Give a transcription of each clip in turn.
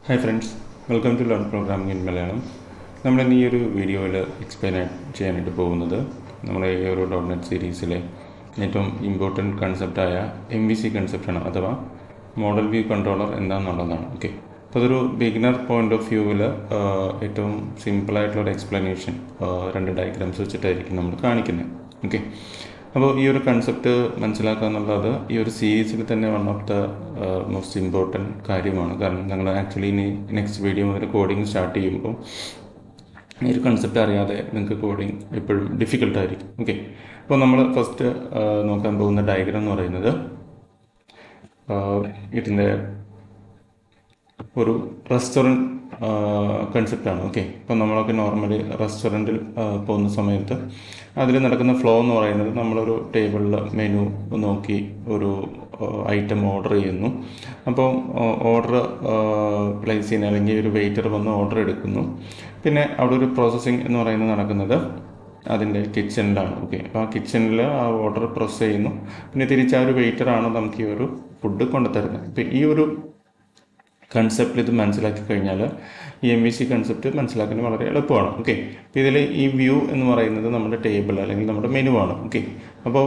Hi friends, welcome to learn programming in Malayalam. നമ്മളിന്ന് ഈ ഒരു വീഡിയോയിൽ എക്സ്പ്ലെയിൻ ചെയ്യാനായിട്ട് പോകുന്നത് നമ്മുടെ ഈ ഒരു .NET സീരീസിലെ ഏറ്റവും ഇമ്പോർട്ടൻറ്റ് കൺസെപ്റ്റായ MVC കൺസെപ്റ്റാണ്, അഥവാ മോഡൽ വ്യൂ കൺട്രോളർ എന്താണെന്നുള്ളതാണ്. ഓക്കെ, അപ്പോൾ അതൊരു ബിഗിനർ പോയിൻ്റ് ഓഫ് വ്യൂവിൽ ഏറ്റവും സിമ്പിളായിട്ടുള്ളൊരു എക്സ്പ്ലനേഷൻ രണ്ട് ഡയഗ്രാംസ് വെച്ചിട്ടായിരിക്കും നമ്മൾ കാണിക്കുന്നത്. ഓക്കെ, അപ്പോൾ ഈ ഒരു കൺസെപ്റ്റ് മനസ്സിലാക്കുക എന്നുള്ളത് ഈ ഒരു സീരീസിൽ തന്നെ one of the most important കാര്യമാണ്. കാരണം ഞങ്ങൾ ആക്ച്വലി ഇനി നെക്സ്റ്റ് വീഡിയോ മുതൽ കോഡിങ് സ്റ്റാർട്ട് ചെയ്യുമ്പോൾ ഈ ഒരു കൺസെപ്റ്റ് അറിയാതെ നിങ്ങൾക്ക് കോഡിങ് എപ്പോഴും ഡിഫിക്കൽട്ടായിരിക്കും. ഓക്കെ, അപ്പോൾ നമ്മൾ ഫസ്റ്റ് നോക്കാൻ പോകുന്ന ഡയഗ്രാം എന്ന് പറയുന്നത് ഇതിൻ്റെ ഒരു റെസ്റ്റോറൻറ്റ് കൺസെപ്റ്റാണ്. ഓക്കെ, ഇപ്പം നമ്മളൊക്കെ നോർമലി റെസ്റ്റോറൻറ്റിൽ പോകുന്ന സമയത്ത് അതിൽ നടക്കുന്ന ഫ്ലോ എന്ന് പറയുന്നത് നമ്മളൊരു ടേബിളിൽ മെനു നോക്കി ഒരു ഐറ്റം ഓർഡർ ചെയ്യുന്നു. അപ്പോൾ ഓർഡർ പ്ലേസ് ചെയ്യുന്ന അല്ലെങ്കിൽ ഒരു വെയിറ്റർ വന്ന് ഓർഡർ എടുക്കുന്നു. പിന്നെ അവിടെ ഒരു പ്രോസസ്സിങ് എന്ന് പറയുന്നത് നടക്കുന്നത് അതിൻ്റെ കിച്ചണിലാണ്. ഓക്കെ, അപ്പോൾ ആ കിച്ചണിൽ ആ ഓർഡർ പ്രോസസ് ചെയ്യുന്നു. പിന്നെ തിരിച്ച് ആ ഒരു വെയിറ്ററാണ് നമുക്ക് ഈ ഒരു ഫുഡ് കൊണ്ടുതരുന്നത്. ഇപ്പം ഈ ഒരു കൺസെപ്റ്റ് ഇത് മനസ്സിലാക്കി കഴിഞ്ഞാൽ ഈ MVC കൺസെപ്റ്റ് മനസ്സിലാക്കാൻ വളരെ എളുപ്പമാണ്. ഓക്കെ, അപ്പോൾ ഇതിൽ ഈ വ്യൂ എന്ന് പറയുന്നത് നമ്മുടെ ടേബിൾ അല്ലെങ്കിൽ നമ്മുടെ മെനു ആണ്. ഓക്കെ, അപ്പോൾ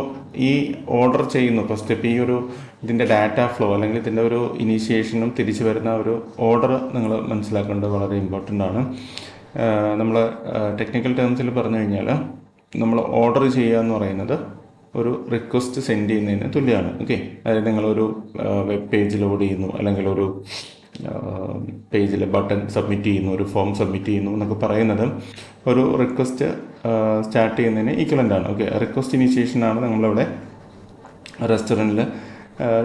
ഈ ഓർഡർ ചെയ്യുന്നു ഫസ്റ്റ് സ്റ്റെപ്പ്, ഈ ഒരു ഇതിൻ്റെ ഡാറ്റ ഫ്ലോ അല്ലെങ്കിൽ ഇതിൻ്റെ ഒരു ഇനീഷ്യേഷനും തിരിച്ചു വരുന്ന ഒരു ഓർഡർ നിങ്ങൾ മനസ്സിലാക്കേണ്ടത് വളരെ ഇമ്പോർട്ടൻ്റ് ആണ്. നമ്മൾ ടെക്നിക്കൽ ടേംസിൽ പറഞ്ഞു കഴിഞ്ഞാൽ നമ്മൾ ഓർഡർ ചെയ്യുക എന്ന് പറയുന്നത് ഒരു റിക്വസ്റ്റ് സെൻഡ് ചെയ്യുന്നതിന് തുല്യമാണ്. ഓക്കെ, അതായത് നിങ്ങളൊരു വെബ് പേജ് ലോഡ് ചെയ്യുന്നു, അല്ലെങ്കിൽ ഒരു പേജിൽ ബട്ടൺ സബ്മിറ്റ് ചെയ്യുന്നു, ഒരു ഫോം സബ്മിറ്റ് ചെയ്യുന്നു എന്നൊക്കെ പറയുന്നത് ഒരു റിക്വസ്റ്റ് സ്റ്റാർട്ട് ചെയ്യുന്നതിന് ഈക്വലൻ്റ് ആണ്. ഓക്കെ, റിക്വസ്റ്റ് ഇനീഷ്യേഷനാണ് നമ്മളിവിടെ റെസ്റ്റോറൻറ്റിൽ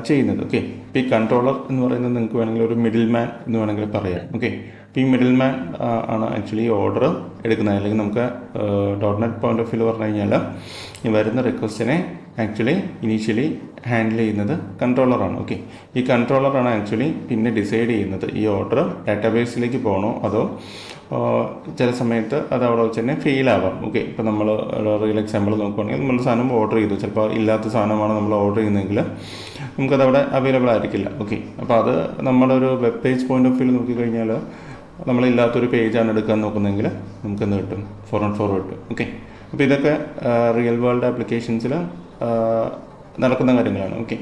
ചെയ്യുന്നത്. ഓക്കെ, ഇപ്പോൾ ഈ കൺട്രോളർ എന്ന് പറയുന്നത് നിങ്ങൾക്ക് വേണമെങ്കിൽ ഒരു മിഡിൽ മാൻ എന്ന് വേണമെങ്കിൽ പറയാം. ഓക്കെ, അപ്പോൾ ഈ മിഡിൽ മാൻ ആണ് ആക്ച്വലി ഓർഡർ എടുക്കുന്നത്. അല്ലെങ്കിൽ നമുക്ക് .NET പോയിൻ്റ് ഓഫ് വ്യൂ പറഞ്ഞു കഴിഞ്ഞാൽ ഈ വരുന്ന റിക്വസ്റ്റിനെ ആക്ച്വലി ഇനീഷ്യലി ഹാൻഡിൽ ചെയ്യുന്നത് കൺട്രോളറാണ്. ഓക്കെ, ഈ കൺട്രോളറാണ് ആക്ച്വലി പിന്നെ ഡിസൈഡ് ചെയ്യുന്നത് ഈ ഓർഡർ ഡാറ്റാബേസിലേക്ക് പോകണോ അതോ ചില സമയത്ത് അത് അവിടെ വെച്ച് തന്നെ ഫെയിൽ ആവാം. ഓക്കെ, ഇപ്പോൾ നമ്മൾ റിയൽ എക്സാമ്പിൾ നോക്കുകയാണെങ്കിൽ നമ്മൾ സാധനം ഓർഡർ ചെയ്തു, ചിലപ്പോൾ ഇല്ലാത്ത സാധനമാണ് നമ്മൾ ഓർഡർ ചെയ്യുന്നതെങ്കിൽ നമുക്കതവിടെ അവൈലബിൾ ആയിരിക്കില്ല. ഓക്കെ, അപ്പോൾ അത് നമ്മളൊരു web page point of view നോക്കിക്കഴിഞ്ഞാൽ നമ്മളില്ലാത്തൊരു പേജാണ് എടുക്കാൻ നോക്കുന്നതെങ്കിൽ നമുക്കെന്ത് കിട്ടും? ഫോർവേഡ് കിട്ടും. ഓക്കെ, അപ്പോൾ ഇതൊക്കെ റിയൽ വേൾഡ് ആപ്ലിക്കേഷൻസിൽ നടക്കുന്ന കാര്യങ്ങളാണ്. ഓക്കെ,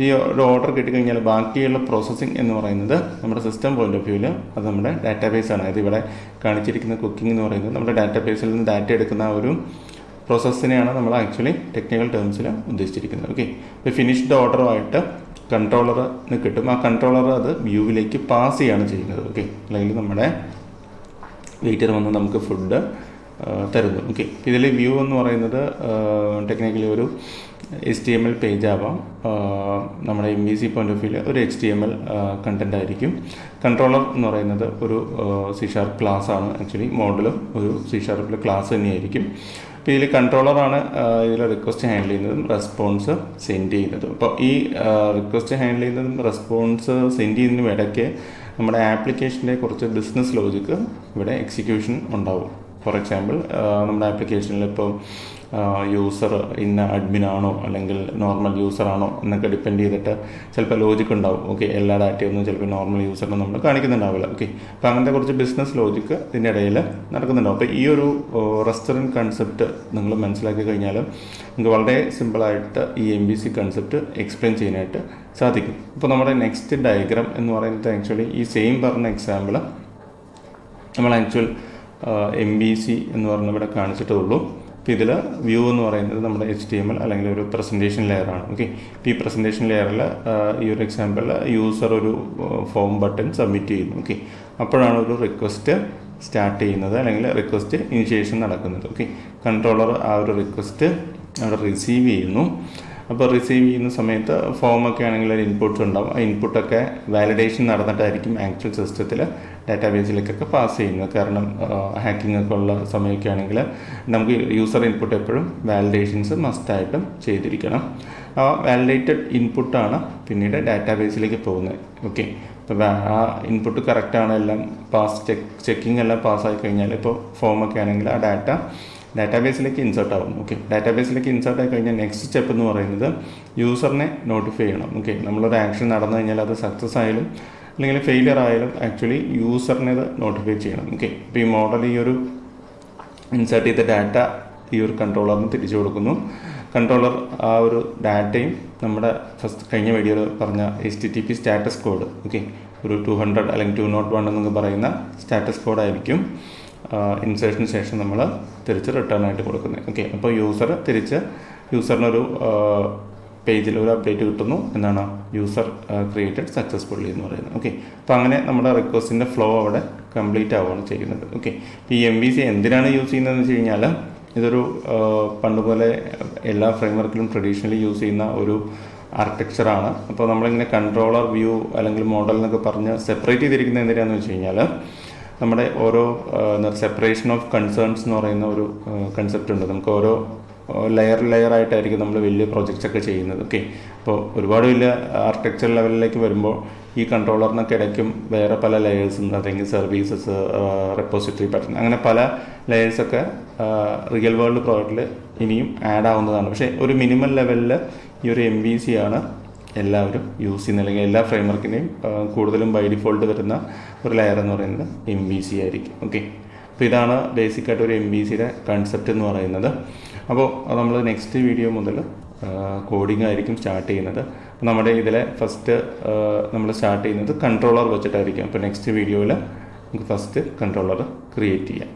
ഈ ഒരു ഓർഡർ കിട്ടിക്കഴിഞ്ഞാൽ ബാക്കിയുള്ള പ്രോസസ്സിങ് എന്ന് പറയുന്നത് നമ്മുടെ സിസ്റ്റം പോയിൻ്റ് ഓഫ് വ്യൂവിൽ അത് നമ്മുടെ ഡാറ്റാബേസാണ്. അതായത് ഇവിടെ കാണിച്ചിരിക്കുന്ന കുക്കിംഗ് എന്ന് പറയുന്നത് നമ്മുടെ ഡാറ്റാബേസിൽ നിന്ന് ഡാറ്റ എടുക്കുന്ന ഒരു പ്രോസസ്സിനെയാണ് നമ്മൾ ആക്ച്വലി ടെക്നിക്കൽ ടേംസിൽ ഉദ്ദേശിച്ചിരിക്കുന്നത്. ഓക്കെ, ഇപ്പോൾ ഫിനിഷ്ഡ് ഓർഡറുമായിട്ട് കൺട്രോളറിന് കിട്ടും. ആ കൺട്രോളർ അത് വ്യൂവിലേക്ക് പാസ് ചെയ്യാണ് ചെയ്യുന്നത്. ഓക്കെ, അല്ലെങ്കിൽ നമ്മുടെ വെയിറ്റർ വന്ന് നമുക്ക് ഫുഡ് തരുന്നു. ഓക്കെ, ഇതിൽ വ്യൂ എന്ന് പറയുന്നത് ടെക്നിക്കലി ഒരു HTML പേജ് ആവാം, നമ്മുടെ MVC പോയിൻ്റ് ഓഫ് വ്യൂവിൽ ഒരു HTML കണ്ടൻ്റ് ആയിരിക്കും. കൺട്രോളർ എന്ന് പറയുന്നത് ഒരു C# ക്ലാസ് ആണ്. ആക്ച്വലി മോഡലും ഒരു C# ക്ലാസ് തന്നെയായിരിക്കും. അപ്പോൾ ഇതിൽ കൺട്രോളറാണ് ഇതിൽ റിക്വസ്റ്റ് ഹാൻഡിൽ ചെയ്യുന്നതും റെസ്പോൺസ് സെൻഡ് ചെയ്യുന്നതും. അപ്പോൾ ഈ റിക്വസ്റ്റ് ഹാൻഡിൽ ചെയ്യുന്നതും റെസ്പോൺസ് സെൻഡ് ചെയ്യുന്നതിനും ഇടയ്ക്ക് നമ്മുടെ ആപ്ലിക്കേഷൻ്റെ കുറച്ച് ബിസിനസ് ലോജിക്ക് ഇവിടെ എക്സിക്യൂഷൻ ഉണ്ടാവും. ഫോർ എക്സാമ്പിൾ, നമ്മുടെ ആപ്ലിക്കേഷനിൽ ഇപ്പോൾ യൂസർ ഇന്ന അഡ്മിനാണോ അല്ലെങ്കിൽ നോർമൽ യൂസറാണോ എന്നൊക്കെ ഡിപ്പെൻഡ് ചെയ്തിട്ട് ചിലപ്പോൾ ലോജിക്ക് ഉണ്ടാവും. ഓക്കെ, എല്ലാ ഡാറ്റയൊന്നും ചിലപ്പോൾ നോർമൽ യൂസറിന് നമ്മൾ കാണിക്കുന്നുണ്ടാവില്ല. ഓക്കെ, അപ്പോൾ അങ്ങനത്തെ കുറച്ച് ബിസിനസ് ലോജിക്ക് ഇതിൻ്റെ ഇടയിൽ നടക്കുന്നുണ്ടാവും. അപ്പോൾ ഈ ഒരു റെസ്റ്റോറൻറ്റ് കൺസെപ്റ്റ് നിങ്ങൾ മനസ്സിലാക്കി കഴിഞ്ഞാൽ നിങ്ങൾക്ക് വളരെ സിമ്പിളായിട്ട് ഈ MVC കൺസെപ്റ്റ് എക്സ്പ്ലെയിൻ ചെയ്യാനായിട്ട് സാധിക്കും. ഇപ്പോൾ നമ്മുടെ നെക്സ്റ്റ് ഡയഗ്രാം എന്ന് പറയുന്നത് ആക്ച്വലി ഈ സെയിം പറഞ്ഞ എക്സാമ്പിൾ നമ്മൾ ആക്ച്വൽ MVC എന്ന് പറഞ്ഞ ഇവിടെ കാണിച്ചിട്ടേ ഉള്ളൂ. അപ്പോൾ ഇതിൽ വ്യൂ എന്ന് പറയുന്നത് നമ്മുടെ HTML അല്ലെങ്കിൽ ഒരു പ്രസൻറ്റേഷൻ ലെയറാണ്. ഓക്കെ, ഇപ്പോൾ ഈ പ്രസൻറ്റേഷൻ ലെയറിൽ ഈ ഒരു എക്സാമ്പിളിൽ യൂസർ ഒരു ഫോം ബട്ടൺ സബ്മിറ്റ് ചെയ്യുന്നു. ഓക്കെ, അപ്പോഴാണ് ഒരു റിക്വസ്റ്റ് സ്റ്റാർട്ട് ചെയ്യുന്നത് അല്ലെങ്കിൽ റിക്വസ്റ്റ് ഇനിഷ്യേഷൻ നടക്കുന്നത്. ഓക്കെ, കൺട്രോളർ ആ ഒരു റിക്വസ്റ്റ് അവിടെ റിസീവ് ചെയ്യുന്നു. അപ്പോൾ റിസീവ് ചെയ്യുന്ന സമയത്ത് ഫോമൊക്കെ ആണെങ്കിൽ ഒരു ഇൻപുട്ട്സ് ഉണ്ടാവും. ആ ഇൻപുട്ടൊക്കെ വാലിഡേഷൻ നടന്നിട്ടായിരിക്കും ആക്ച്വൽ സിസ്റ്റത്തിൽ ഡാറ്റാബേസിലേക്കൊക്കെ പാസ് ചെയ്യുന്നത്. കാരണം ഹാക്കിംഗ് ഒക്കെ ഉള്ള സമയമൊക്കെ ആണെങ്കിൽ നമുക്ക് യൂസർ ഇൻപുട്ട് എപ്പോഴും വാലിഡേഷൻസ് മസ്റ്റായിട്ടും ചെയ്തിരിക്കണം. ആ വാലിഡേറ്റഡ് ഇൻപുട്ടാണ് പിന്നീട് ഡാറ്റാബേസിലേക്ക് പോകുന്നത്. ഓക്കെ, ഇപ്പോൾ ആ ഇൻപുട്ട് കറക്റ്റാണ്, എല്ലാം ചെക്കിംഗ് എല്ലാം പാസ്സായി കഴിഞ്ഞാൽ ഇപ്പോൾ ഫോമൊക്കെ ആണെങ്കിൽ ആ ഡാറ്റാബേസിലേക്ക് ഇൻസേർട്ട് ആവും. ഓക്കെ, ഡാറ്റാബേസിലേക്ക് ഇൻസേർട്ട് ആയി കഴിഞ്ഞാൽ നെക്സ്റ്റ് സ്റ്റെപ്പ് എന്ന് പറയുന്നത് യൂസറിനെ നോട്ടിഫൈ ചെയ്യണം. ഓക്കെ, നമ്മളൊരു ആക്ഷൻ നടന്നു കഴിഞ്ഞാൽ അത് സക്സസ് ആയാലും അല്ലെങ്കിൽ ഫെയിലിയർ ആയാലും ആക്ച്വലി യൂസറിനെ അത് നോട്ടിഫൈ ചെയ്യണം. ഓക്കെ, അപ്പോൾ ഈ മോഡൽ ഈ ഒരു ഇൻസേർട്ട് ചെയ്ത ഡാറ്റ ഈ ഒരു കൺട്രോളറിന് തിരിച്ചു കൊടുക്കുന്നു. കൺട്രോളർ ആ ഒരു ഡാറ്റയും നമ്മുടെ ഫസ്റ്റ് കഴിഞ്ഞ വീഡിയോയിൽ പറഞ്ഞ HTTP സ്റ്റാറ്റസ് കോഡ്, ഓക്കെ, ഒരു 200 അല്ലെങ്കിൽ 201 എന്നൊക്കെ പറയുന്ന സ്റ്റാറ്റസ് കോഡായിരിക്കും ഇൻസേർഷന് ശേഷം നമ്മൾ തിരിച്ച് റിട്ടേൺ ആയിട്ട് കൊടുക്കുന്നത്. ഓക്കെ, അപ്പോൾ യൂസറിനൊരു പേജിൽ ഒരു അപ്ഡേറ്റ് കിട്ടുന്നു, എന്നാണ് യൂസർ ക്രിയേറ്റഡ് സക്സസ്ഫുള്ളി എന്ന് പറയുന്നത്. ഓക്കെ, അപ്പോൾ അങ്ങനെ നമ്മുടെ റിക്വസ്റ്റിൻ്റെ ഫ്ലോ അവിടെ കംപ്ലീറ്റ് ആവുകയാണ് ചെയ്യുന്നത്. ഓക്കെ, ഈ MVC എന്തിനാണ് യൂസ് ചെയ്യുന്നതെന്ന് വെച്ച് കഴിഞ്ഞാൽ ഇതൊരു പണ്ടുപോലെ എല്ലാ ഫ്രെയിംവർക്കിലും ട്രഡീഷണലി യൂസ് ചെയ്യുന്ന ഒരു ആർക്കിടെക്ചറാണ്. അപ്പോൾ നമ്മളിങ്ങനെ കൺട്രോളർ വ്യൂ അല്ലെങ്കിൽ മോഡൽ എന്നൊക്കെ പറഞ്ഞ് സെപ്പറേറ്റ് ചെയ്തിരിക്കുന്നത് എന്തിനാണെന്ന് വെച്ച് കഴിഞ്ഞാൽ നമ്മുടെ ഓരോ സെപ്പറേഷൻ ഓഫ് കൺസേൺസ് എന്ന് പറയുന്ന ഒരു കൺസെപ്റ്റ് ഉണ്ട്. നമുക്ക് ഓരോ ലെയറായിട്ടായിരിക്കും നമ്മൾ വലിയ പ്രോജക്റ്റ്സ് ഒക്കെ ചെയ്യുന്നത്. ഓക്കെ, അപ്പോൾ ഒരുപാട് വലിയ ആർക്കിടെക്ചർ ലെവലിലേക്ക് വരുമ്പോൾ ഈ കൺട്രോളറിനൊക്കെ ഇടയ്ക്കും വേറെ പല ലെയേഴ്സും, അല്ലെങ്കിൽ സർവീസസ്, റെപ്പോസിറ്ററി പാറ്റേൺ, അങ്ങനെ പല ലെയേഴ്സൊക്കെ റിയൽ വേൾഡ് പ്രോജക്റ്റിൽ ഇനിയും ആഡ് ആവുന്നതാണ്. പക്ഷേ ഒരു മിനിമം ലെവലിൽ ഈ ഒരു MVC ആണ് എല്ലാവരും യൂസ് ചെയ്യുന്നത്, അല്ലെങ്കിൽ എല്ലാ ഫ്രെയിംവർക്കിൻ്റെയും കൂടുതലും ബൈ ഡിഫോൾട്ട് വരുന്ന ഒരു ലെയർ എന്ന് പറയുന്നത് MVC ആയിരിക്കും. ഓക്കെ, അപ്പോൾ ഇതാണ് ബേസിക്കായിട്ട് ഒരു MVCയുടെ കൺസെപ്റ്റ് എന്ന് പറയുന്നത്. അപ്പോൾ നമ്മൾ നെക്സ്റ്റ് വീഡിയോ മുതൽ കോഡിംഗ് ആയിരിക്കും സ്റ്റാർട്ട് ചെയ്യുന്നത്. നമ്മുടെ ഇതിലെ ഫസ്റ്റ് നമ്മൾ സ്റ്റാർട്ട് ചെയ്യുന്നത് കൺട്രോളർ വെച്ചിട്ടായിരിക്കും. അപ്പോൾ നെക്സ്റ്റ് വീഡിയോയിൽ നമുക്ക് ഫസ്റ്റ് കൺട്രോളർ ക്രിയേറ്റ് ചെയ്യാം.